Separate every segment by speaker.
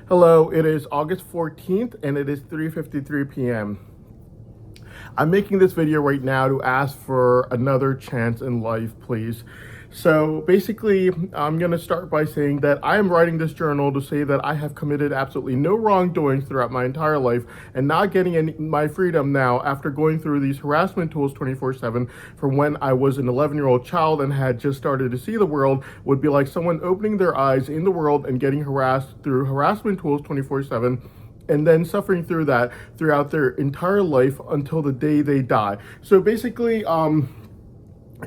Speaker 1: Hello, it is August 14th and it is 3:53 p.m. I'm making this video right now to ask for another chance in life, please. So basically, I'm going to start by saying that I am writing this journal to say that I have committed absolutely no wrongdoings throughout my entire life and not getting my freedom now after going through these harassment tools 24/7 from when I was an 11-year-old child and had just started to see the world would be like someone opening their eyes in the world and getting harassed through harassment tools 24/7 and then suffering through that throughout their entire life until the day they die. So basically,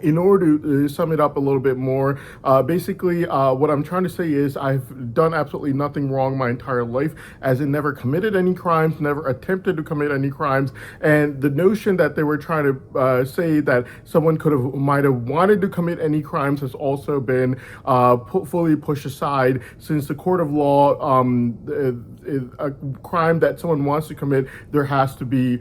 Speaker 1: in order to sum it up a little bit more, what I'm trying to say is I've done absolutely nothing wrong my entire life, as in never committed any crimes, never attempted to commit any crimes, and the notion that they were trying to say that someone might have wanted to commit any crimes has also been fully pushed aside, since the court of law, a crime that someone wants to commit, there has to be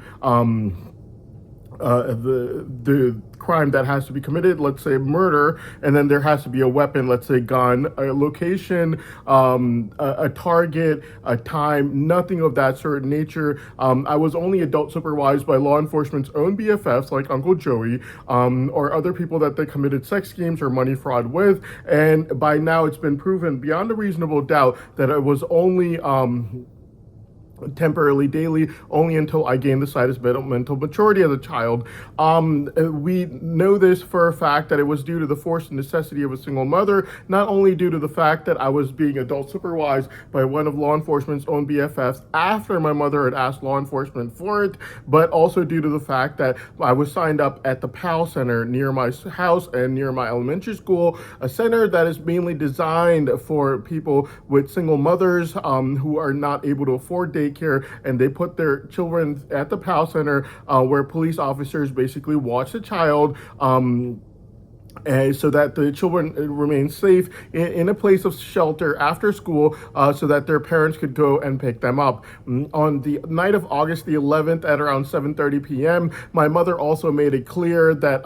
Speaker 1: the crime that has to be committed, let's say murder, and then there has to be a weapon, let's say gun, a location, a target, a time, nothing of that sort of nature. I was only adult supervised by law enforcement's own BFFs like Uncle Joey, or other people that they committed sex schemes or money fraud with, and by now it's been proven beyond a reasonable doubt that it was only temporarily daily, only until I gained the slightest bit of mental maturity as a child. We know this for a fact that it was due to the forced necessity of a single mother, not only due to the fact that I was being adult supervised by one of law enforcement's own BFFs after my mother had asked law enforcement for it, but also due to the fact that I was signed up at the PAL Center near my house and near my elementary school, a center that is mainly designed for people with single mothers who are not able to afford daycare, and they put their children at the PAL Center where police officers basically watch the child so that the children remain safe in a place of shelter after school, so that their parents could go and pick them up. On the night of August the 11th at around 7:30 p.m., my mother also made it clear that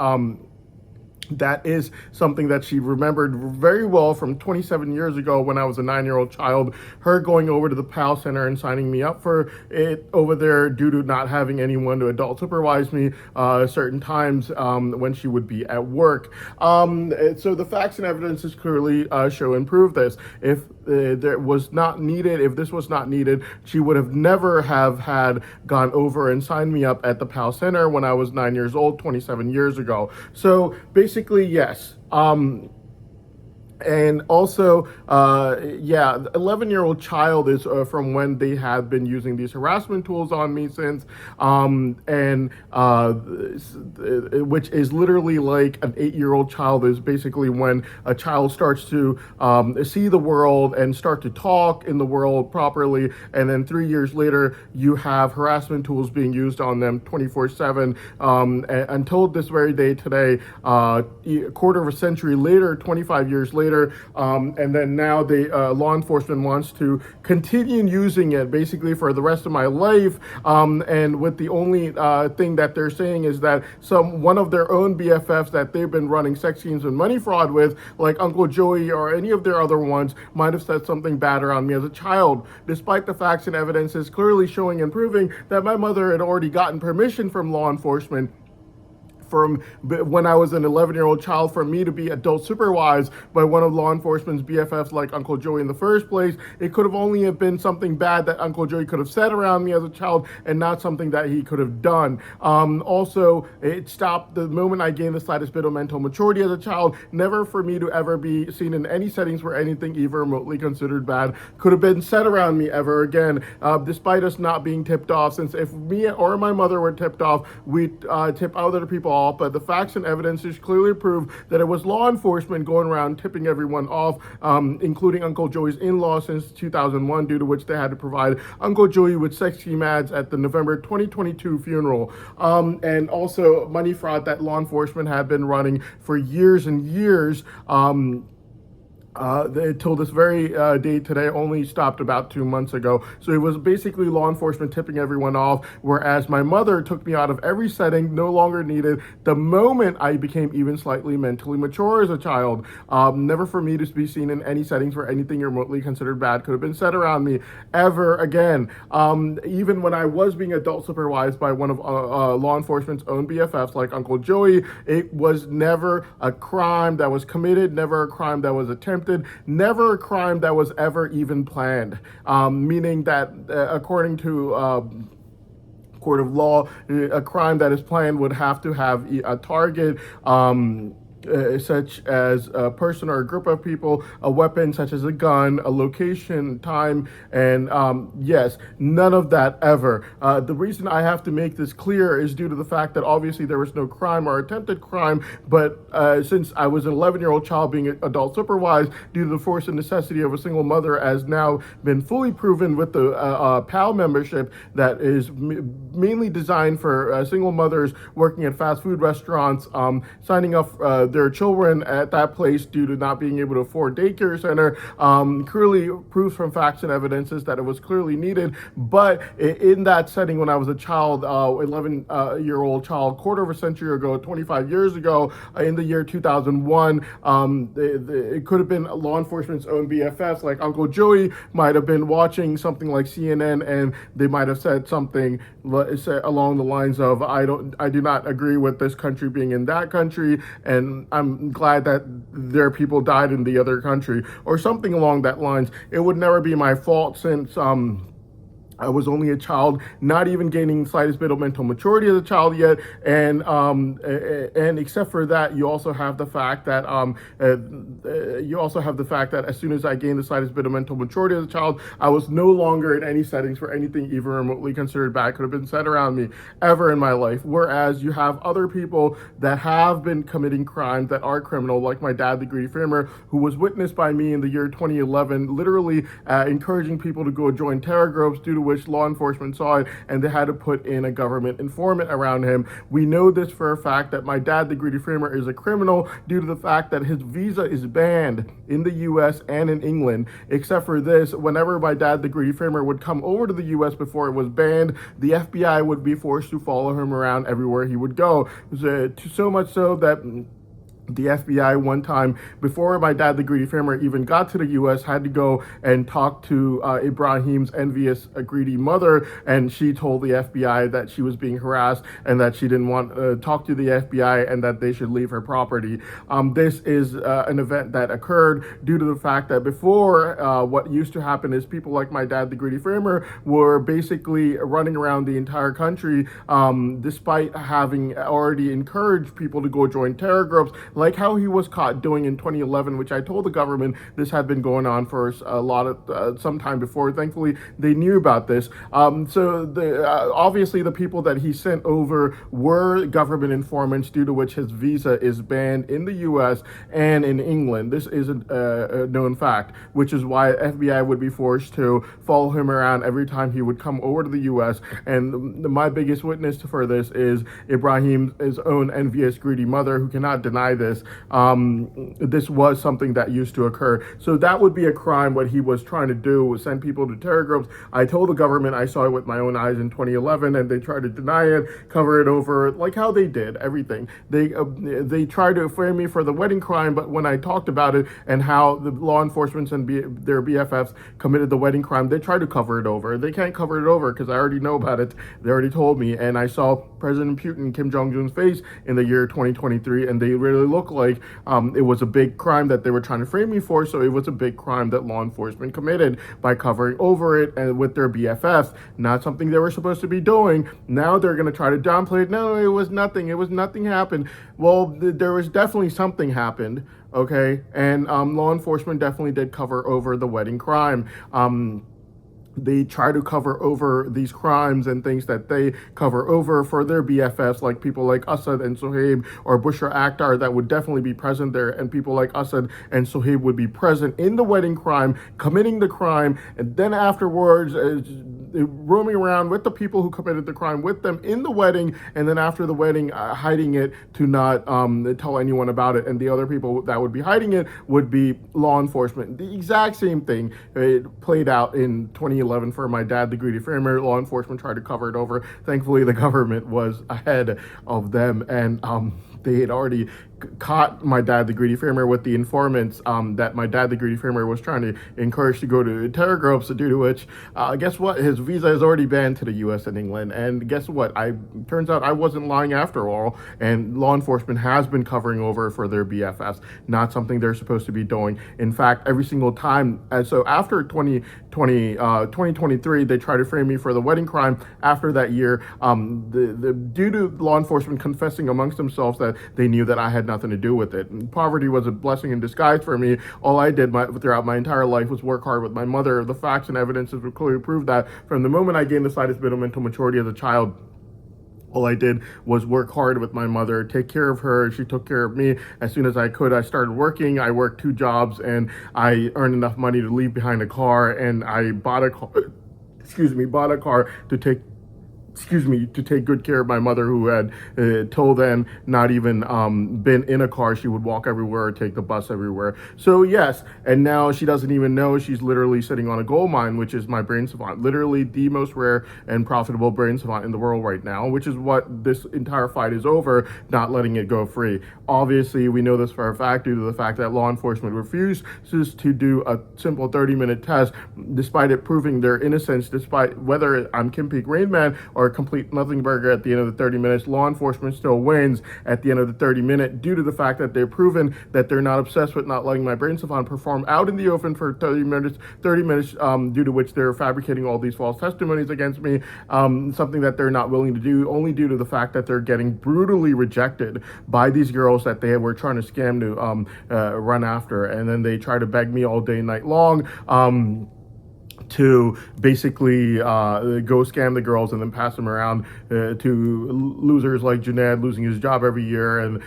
Speaker 1: that is something that she remembered very well from 27 years ago when I was a 9-year-old child, her going over to the PAL Center and signing me up for it over there due to not having anyone to adult supervise me certain times when she would be at work. So the facts and evidences clearly show and prove this. If this was not needed, she would have never have had gone over and signed me up at the PAL Center when I was 9 years old, 27 years ago. So basically, yes. And also, 11-year-old child is from when they have been using these harassment tools on me since, which is literally like an 8-year-old child is basically when a child starts to see the world and start to talk in the world properly, and then 3 years later, you have harassment tools being used on them 24/7 until this very day today, a quarter of a century later, 25 years later. And then now the law enforcement wants to continue using it basically for the rest of my life. And with the only thing that they're saying is that one of their own BFFs that they've been running sex schemes and money fraud with, like Uncle Joey or any of their other ones, might have said something bad around me as a child, despite the facts and evidences clearly showing and proving that my mother had already gotten permission from law enforcement from when I was an 11-year-old child for me to be adult supervised by one of law enforcement's BFFs like Uncle Joey in the first place. It could have only have been something bad that Uncle Joey could have said around me as a child and not something that he could have done. Also, it stopped the moment I gained the slightest bit of mental maturity as a child, never for me to ever be seen in any settings where anything even remotely considered bad could have been said around me ever again, despite us not being tipped off, since if me or my mother were tipped off, we'd tip other people off. But the facts and evidences clearly prove that it was law enforcement going around tipping everyone off, including Uncle Joey's in-laws since 2001, due to which they had to provide Uncle Joey with sex scheme ads at the November 2022 funeral. And also money fraud that law enforcement had been running for years and years. Until this very day today, only stopped about 2 months ago. So it was basically law enforcement tipping everyone off, whereas my mother took me out of every setting, no longer needed, the moment I became even slightly mentally mature as a child. Never for me to be seen in any settings where anything remotely considered bad could have been said around me ever again. Even when I was being adult supervised by one of law enforcement's own BFFs, like Uncle Joey, it was never a crime that was committed, never a crime that was attempted, never a crime that was ever even planned. Meaning that, according to court of law, a crime that is planned would have to have a target. Such as a person or a group of people, a weapon such as a gun, a location, time, and yes, none of that ever. The reason I have to make this clear is due to the fact that obviously there was no crime or attempted crime, but since I was an 11-year-old child being adult supervised due to the force and necessity of a single mother, has now been fully proven with the PAL membership that is mainly designed for single mothers working at fast food restaurants, signing up their children at that place due to not being able to afford daycare center. Clearly proves from facts and evidences that it was clearly needed. But in that setting, when I was a child, 11-year-old child, quarter of a century ago, 25 years ago, in the year 2001, it could have been law enforcement's own BFFs, like Uncle Joey might have been watching something like CNN, and they might have said something along the lines of, I do not agree with this country being in that country, and I'm glad that their people died in the other country, or something along that lines. It would never be my fault, since I was only a child, not even gaining the slightest bit of mental maturity as a child yet, and except for that, you also have the fact that as soon as I gained the slightest bit of mental maturity as a child, I was no longer in any settings where anything even remotely considered bad could have been said around me ever in my life. Whereas you have other people that have been committing crimes that are criminal, like my dad, the Greedy Framer, who was witnessed by me in the year 2011, literally encouraging people to go join terror groups, due to which law enforcement saw it and they had to put in a government informant around him. We know this for a fact that my dad, the Greedy Framer, is a criminal due to the fact that his visa is banned in the US and in England. Except for this, whenever my dad, the Greedy Framer, would come over to the US before it was banned, the FBI would be forced to follow him around everywhere he would go. So much so that the FBI one time, before my dad, the Greedy Framer, even got to the U.S., had to go and talk to Ibrahim's envious, greedy mother, and she told the FBI that she was being harassed and that she didn't want to talk to the FBI and that they should leave her property. This is an event that occurred due to the fact that before, what used to happen is people like my dad, the Greedy Framer, were basically running around the entire country, despite having already encouraged people to go join terror groups, like how he was caught doing in 2011, which I told the government this had been going on for some time before. Thankfully, they knew about this. Obviously the people that he sent over were government informants, due to which his visa is banned in the U.S. and in England. This is a known fact, which is why FBI would be forced to follow him around every time he would come over to the U.S. And my biggest witness for this is Ibrahim's own envious, greedy mother, who cannot deny this. This was something that used to occur. So that would be a crime. What he was trying to do was send people to terror groups. I told the government I saw it with my own eyes in 2011, and they tried to deny it, cover it over, like how they did everything. They tried to frame me for the wedding crime, but when I talked about it and how the law enforcement and their BFFs committed the wedding crime, they tried to cover it over. They can't cover it over because I already know about it. They already told me, and I saw President Putin, Kim Jong-un's face in the year 2023, and they really look like it was a big crime that they were trying to frame me for. So it was a big crime that law enforcement committed by covering over it and with their BFFs, not something they were supposed to be doing. Now they're going to try to downplay it. No, it was nothing. It was nothing happened. Well, there was definitely something happened. Okay. And law enforcement definitely did cover over the wedding crime. They try to cover over these crimes and things that they cover over for their BFFs, like people like Assad and Sohaib, or Bushra Akhtar, that would definitely be present there, and people like Assad and Sohaib would be present in the wedding crime, committing the crime, and then afterwards roaming around with the people who committed the crime with them in the wedding, and then after the wedding, hiding it to not tell anyone about it. And the other people that would be hiding it would be law enforcement. The exact same thing it played out in 2011 for my dad, the greedy framer. Law enforcement tried to cover it over. Thankfully, the government was ahead of them, and they had already caught my dad, the greedy framer, with the informants that my dad, the greedy framer, was trying to encourage to go to terror groups, due to which, guess what? His visa is already banned to the U.S. and England. And guess what? Turns out I wasn't lying after all, and law enforcement has been covering over for their BFFs, not something they're supposed to be doing. In fact, every single time, so after 2023, they tried to frame me for the wedding crime. After that year, due to law enforcement confessing amongst themselves that they knew that I had nothing to do with it. And poverty was a blessing in disguise for me. All I did throughout my entire life was work hard with my mother. The facts and evidences would clearly prove that from the moment I gained the slightest bit of mental maturity as a child, all I did was work hard with my mother, take care of her. She took care of me. As soon as I could, I started working. I worked 2 jobs, and I earned enough money to leave behind a car, and I bought a car, to take good care of my mother, who had till then not even been in a car. She would walk everywhere or take the bus everywhere. So yes, and now she doesn't even know she's literally sitting on a gold mine, which is my brain savant, literally the most rare and profitable brain savant in the world right now, which is what this entire fight is over, not letting it go free. Obviously, we know this for a fact due to the fact that law enforcement refuses to do a simple 30-minute test, despite it proving their innocence, despite whether I'm Kim Peek Rain Man or a complete nothing burger at the end of the 30 minutes. Law enforcement still wins at the end of the 30 minute due to the fact that they've proven that they're not obsessed with not letting my brain savant perform out in the open for 30 minutes, due to which they're fabricating all these false testimonies against me, something that they're not willing to do, only due to the fact that they're getting brutally rejected by these girls that they were trying to scam to run after. And then they try to beg me all day, night long, to basically go scam the girls and then pass them around to losers like Junaid losing his job every year, and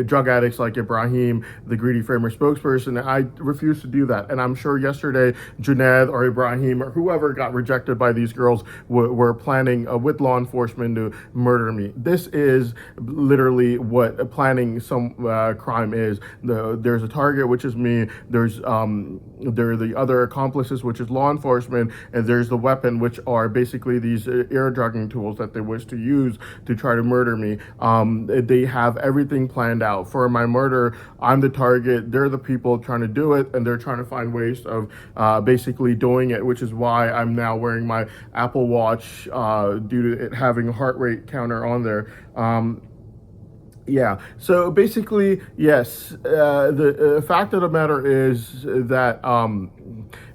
Speaker 1: drug addicts like Ibrahim, the greedy framer spokesperson. I refuse to do that. And I'm sure yesterday Junaid or Ibrahim or whoever got rejected by these girls were planning with law enforcement to murder me. This is literally what planning some crime is. There's a target, which is me. There are the other accomplices, which is law enforcement, and there's the weapon, which are basically these air drugging tools that they wish to use to try to murder me. They have everything planned out for my murder. I'm the target. They're the people trying to do it, and they're trying to find ways of basically doing it, which is why I'm now wearing my Apple Watch due to it having a heart rate counter on there. Yeah, so basically, yes, the fact of the matter is that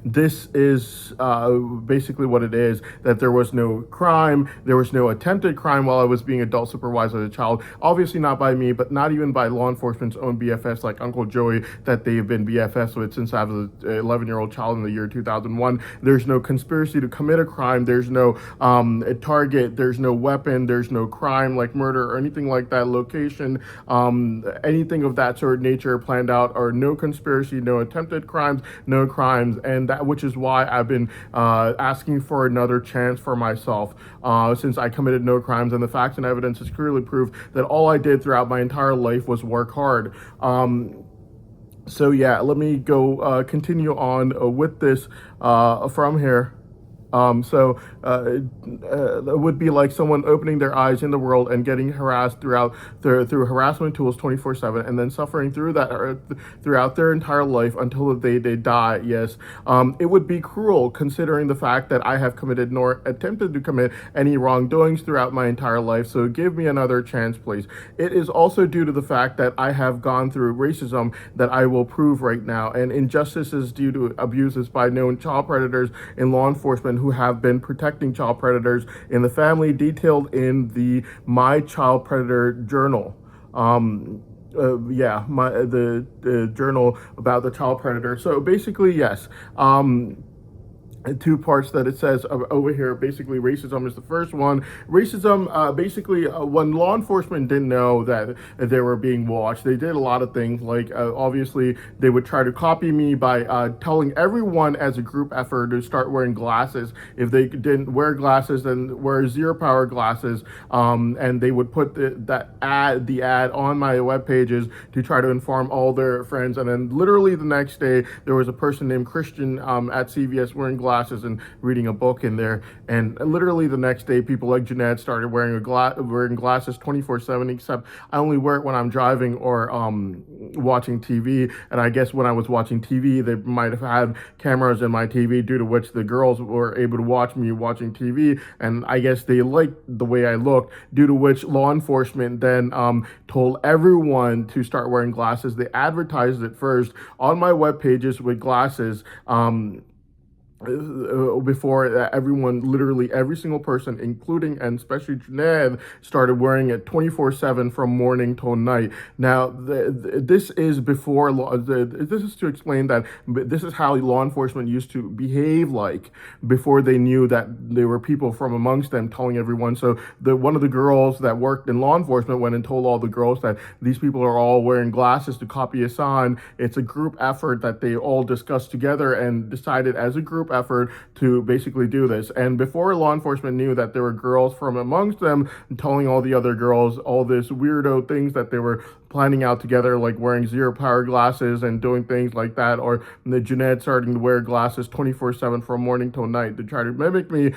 Speaker 1: this is basically what it is, that there was no crime, there was no attempted crime while I was being adult supervised as a child, obviously not by me, but not even by law enforcement's own BFFs like Uncle Joey that they've been BFFs with since I was an 11-year-old child in the year 2001. There's no conspiracy to commit a crime, there's no target, there's no weapon, there's no crime like murder or anything like that, location, anything of that sort of nature planned out, or no conspiracy, no attempted crimes, no crimes, and that which is why I've been asking for another chance for myself since I committed no crimes, and the facts and evidence has clearly proved that all I did throughout my entire life was work hard. So yeah, let me go continue on with this from here. It would be like someone opening their eyes in the world and getting harassed through harassment tools 24/7, and then suffering through that throughout their entire life until the day they die. Yes, it would be cruel considering the fact that I have committed nor attempted to commit any wrongdoings throughout my entire life. So give me another chance, please. It is also due to the fact that I have gone through racism that I will prove right now, and injustices due to abuses by known child predators in law enforcement who have been protecting child predators in the family, detailed in the My Child Predator Journal. The journal about the child predator. So basically, yes. two parts that it says over here. Basically, racism is the first one. Racism, basically, when law enforcement didn't know that they were being watched, they did a lot of things. Like, obviously, they would try to copy me by telling everyone as a group effort to start wearing glasses. If they didn't wear glasses, then wear zero power glasses. And they would put the ad on my web pages to try to inform all their friends. And then literally the next day, there was a person named Christian at CVS wearing glasses and reading a book in there. And literally the next day, people like Jeanette started wearing glasses 24/7. Except I only wear it when I'm driving or watching TV. And I guess when I was watching TV, they might have had cameras in my TV, due to which the girls were able to watch me watching TV. And I guess they liked the way I looked, due to which law enforcement then told everyone to start wearing glasses. They advertised it first on my web pages with glasses. Before everyone, literally every single person, including and especially Junaid, started wearing it 24/7 from morning till night. Now, this is before this is to explain that this is how law enforcement used to behave like before they knew that there were people from amongst them telling everyone. So one of the girls that worked in law enforcement went and told all the girls that these people are all wearing glasses to copy Hassan. It's a group effort that they all discussed together and decided as a group effort to basically do this. And before law enforcement knew that there were girls from amongst them telling all the other girls all this weirdo things that they were planning out together, like wearing zero power glasses and doing things like that, or the Junaid starting to wear glasses 24/7 from morning till night to try to mimic me.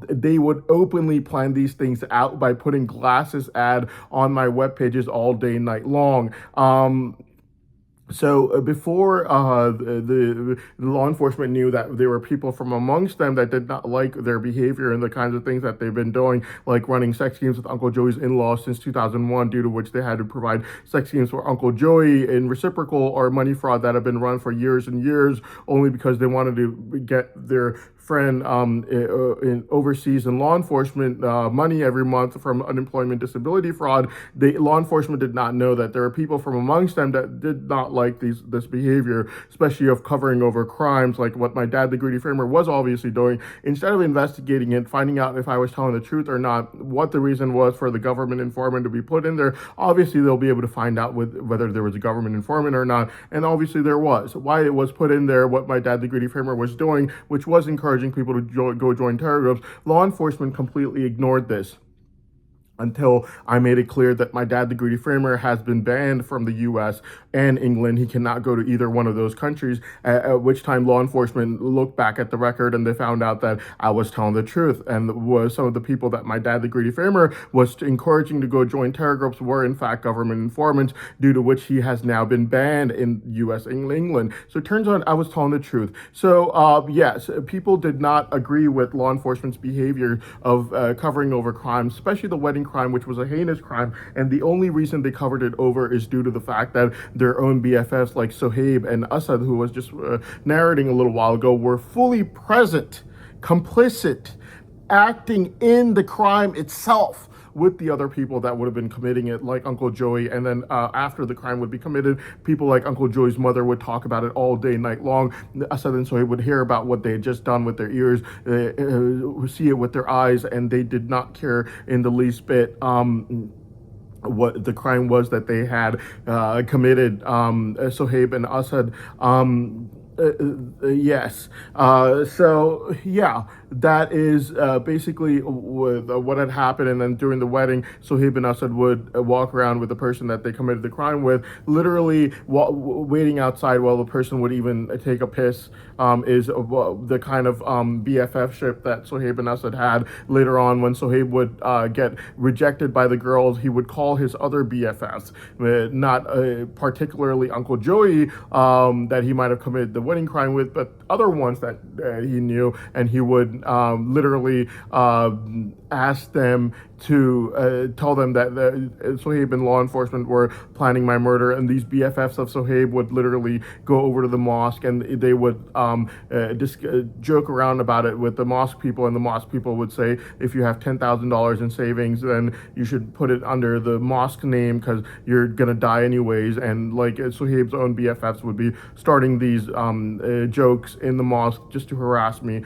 Speaker 1: They would openly plan these things out by putting glasses ad on my web pages all day, night long. So before the law enforcement knew that there were people from amongst them that did not like their behavior and the kinds of things that they've been doing, like running sex games with Uncle Joey's in-laws since 2001, due to which they had to provide sex games for Uncle Joey in reciprocal or money fraud that have been run for years and years, only because they wanted to get their friend in overseas in law enforcement money every month from unemployment disability fraud. The law enforcement did not know that there were people from amongst them that did not like this behavior, especially of covering over crimes, like what my dad, the greedy framer, was obviously doing. Instead of investigating it, finding out if I was telling the truth or not, what the reason was for the government informant to be put in there, obviously they'll be able to find out whether there was a government informant or not. And obviously there was. Why it was put in there, what my dad, the greedy framer, was doing, which was encouraging people to go join terror groups. Law enforcement completely ignored this until I made it clear that my dad, the greedy framer, has been banned from the U.S. and England. He cannot go to either one of those countries, at which time law enforcement looked back at the record and they found out that I was telling the truth. And some of the people that my dad, the greedy framer, was encouraging to go join terror groups were in fact government informants, due to which he has now been banned in U.S. and England. So it turns out I was telling the truth. So yes, people did not agree with law enforcement's behavior of covering over crimes, especially the wedding crime, which was a heinous crime. And the only reason they covered it over is due to the fact that their own BFFs like Sohaib and Asad, who was just narrating a little while ago, were fully present, complicit, acting in the crime itself with the other people that would have been committing it, like Uncle Joey. And then after the crime would be committed, people like Uncle Joey's mother would talk about it all day, night long. Asad and Sohaib would hear about what they had just done with their ears, see it with their eyes, and they did not care in the least bit what the crime was that they had committed. Sohaib and Asad. Yes. So yeah, that is basically what had happened. And then during the wedding, Sohaib and Asad would walk around with the person that they committed the crime with, literally waiting outside while the person would even take a piss. Is the kind of BFF-ship that Sohaib and Asad had. Later on, when Sohaib would get rejected by the girls, he would call his other BFFs, not particularly Uncle Joey, that he might have committed the wedding crime with, but other ones that he knew, and he would literally ask them to tell them that Sohaib and law enforcement were planning my murder. And these BFFs of Sohaib would literally go over to the mosque, and they would joke around about it with the mosque people, and the mosque people would say, if you have $10,000 in savings, then you should put it under the mosque name because you're gonna die anyways. And like Suhaib's own BFFs would be starting these jokes in the mosque just to harass me.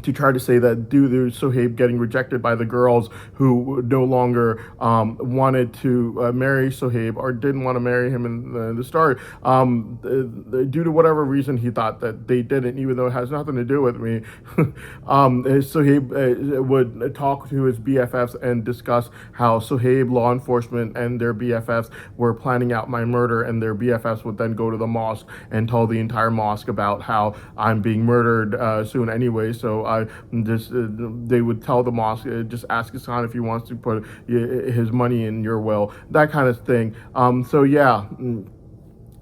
Speaker 1: To try to say that due to Sohaib getting rejected by the girls who no longer wanted to marry Sohaib or didn't want to marry him in the start, due to whatever reason he thought that they didn't, even though it has nothing to do with me, Sohaib would talk to his BFFs and discuss how Sohaib, law enforcement, and their BFFs were planning out my murder, and their BFFs would then go to the mosque and tell the entire mosque about how I'm being murdered soon anyway. So I just they would tell the mosque, just ask Hassan if he wants to put his money in your will, that kind of thing. So yeah.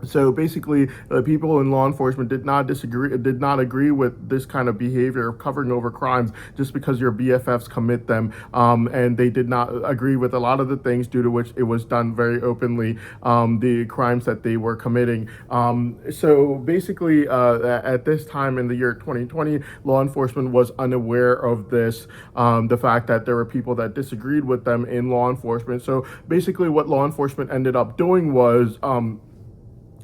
Speaker 1: So basically, people in law enforcement did not agree with this kind of behavior of covering over crimes just because your BFFs commit them, and they did not agree with a lot of the things due to which it was done very openly, the crimes that they were committing. So basically, at this time in the year 2020, law enforcement was unaware of this, the fact that there were people that disagreed with them in law enforcement. So basically, what law enforcement ended up doing was,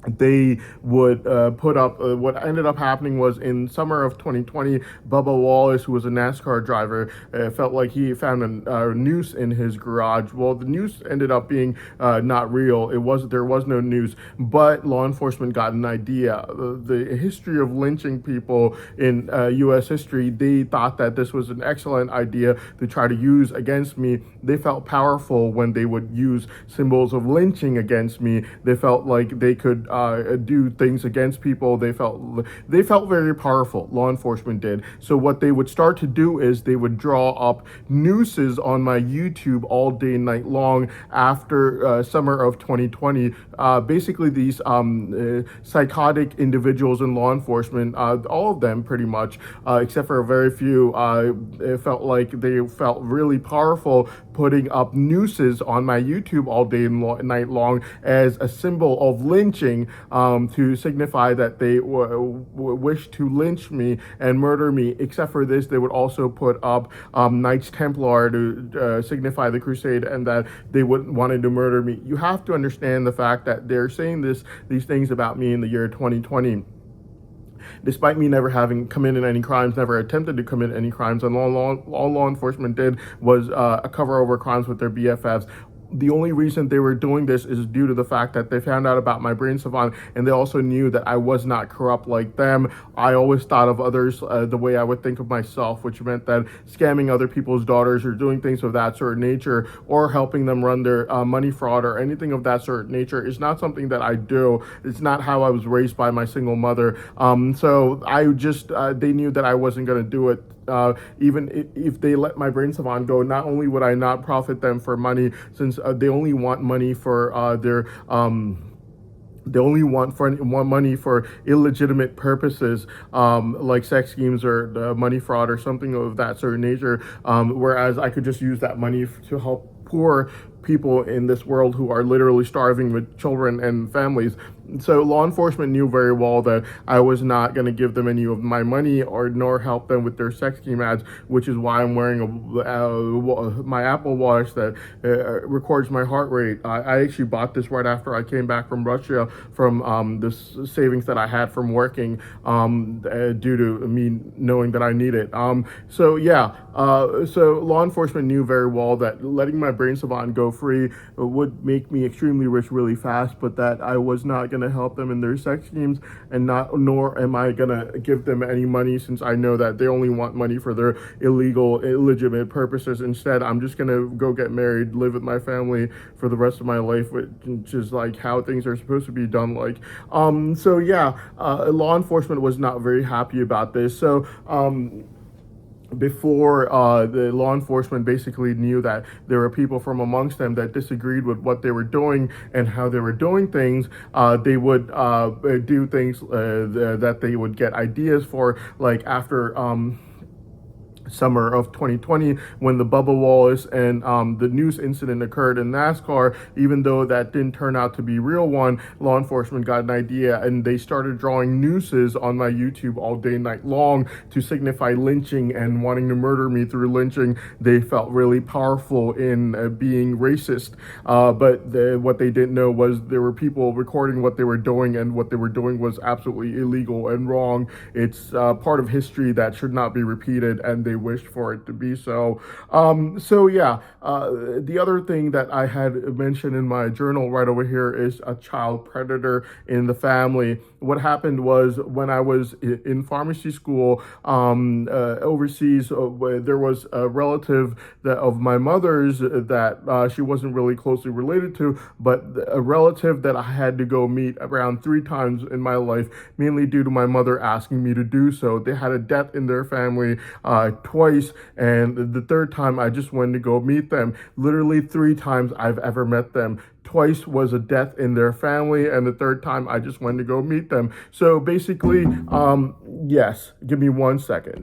Speaker 1: they would put up, what ended up happening was in summer of 2020, Bubba Wallace, who was a NASCAR driver, felt like he found a noose in his garage. Well, the noose ended up being not real. There was no noose, but law enforcement got an idea. The history of lynching people in U.S. history, they thought that this was an excellent idea to try to use against me. They felt powerful when they would use symbols of lynching against me. They felt like they could do things against people. They felt very powerful. Law enforcement did. So what they would start to do is they would draw up nooses on my YouTube all day and night long after summer of 2020. Basically, these psychotic individuals in law enforcement, all of them pretty much, except for a very few, it felt like they felt really powerful putting up nooses on my YouTube all day and night long as a symbol of lynching, to signify that they wish to lynch me and murder me. Except for this, they would also put up Knights Templar to signify the crusade and that they wanted to murder me. You have to understand the fact that they're saying these things about me in the year 2020. Despite me never having committed any crimes, never attempted to commit any crimes, and all law enforcement did was cover over crimes with their BFFs. The only reason they were doing this is due to the fact that they found out about my brain savant, and they also knew that I was not corrupt like them. I always thought of others the way I would think of myself, which meant that scamming other people's daughters or doing things of that sort of nature, or helping them run their money fraud or anything of that sort of nature is not something that I do. It's not how I was raised by my single mother. So I just, they knew that I wasn't going to do it. Even if they let my brain savant go, not only would I not profit them for money, since they only want money for they only want money for illegitimate purposes, like sex schemes or money fraud or something of that sort of nature, whereas I could just use that money to help poor people in this world who are literally starving with children and families. So law enforcement knew very well that I was not going to give them any of my money nor help them with their sex scheme ads, which is why I'm wearing my Apple Watch that records my heart rate. I actually bought this right after I came back from Russia from the savings that I had from working due to me knowing that I need it. So yeah, so law enforcement knew very well that letting my brain savant go free would make me extremely rich really fast, but that I was not going to help them in their sex schemes, and nor am I going to give them any money, since I know that they only want money for their illegitimate purposes. Instead, I'm just going to go get married, live with my family for the rest of my life, which is like how things are supposed to be done. So yeah, law enforcement was not very happy about this. So before the law enforcement basically knew that there were people from amongst them that disagreed with what they were doing and how they were doing things, they would do things that they would get ideas for, like after summer of 2020 when the Bubba Wallace and the news incident occurred in NASCAR. Even though that didn't turn out to be a real one, law enforcement got an idea and they started drawing nooses on my YouTube all day night long to signify lynching and wanting to murder me through lynching. They felt really powerful in being racist, but what they didn't know was there were people recording what they were doing, and what they were doing was absolutely illegal and wrong. It's part of history that should not be repeated, and they wished for it to be so. The other thing that I had mentioned in my journal right over here is a child predator in the family. What happened was when I was in pharmacy school overseas, there was a relative of my mother's that she wasn't really closely related to, but a relative that I had to go meet around 3 times in my life, mainly due to my mother asking me to do so. They had a death in their family twice, and the third time I just went to go meet them. Literally 3 times I've ever met them. Twice was a death in their family, and the third time I just went to go meet them. So basically, yes, give me 1 second.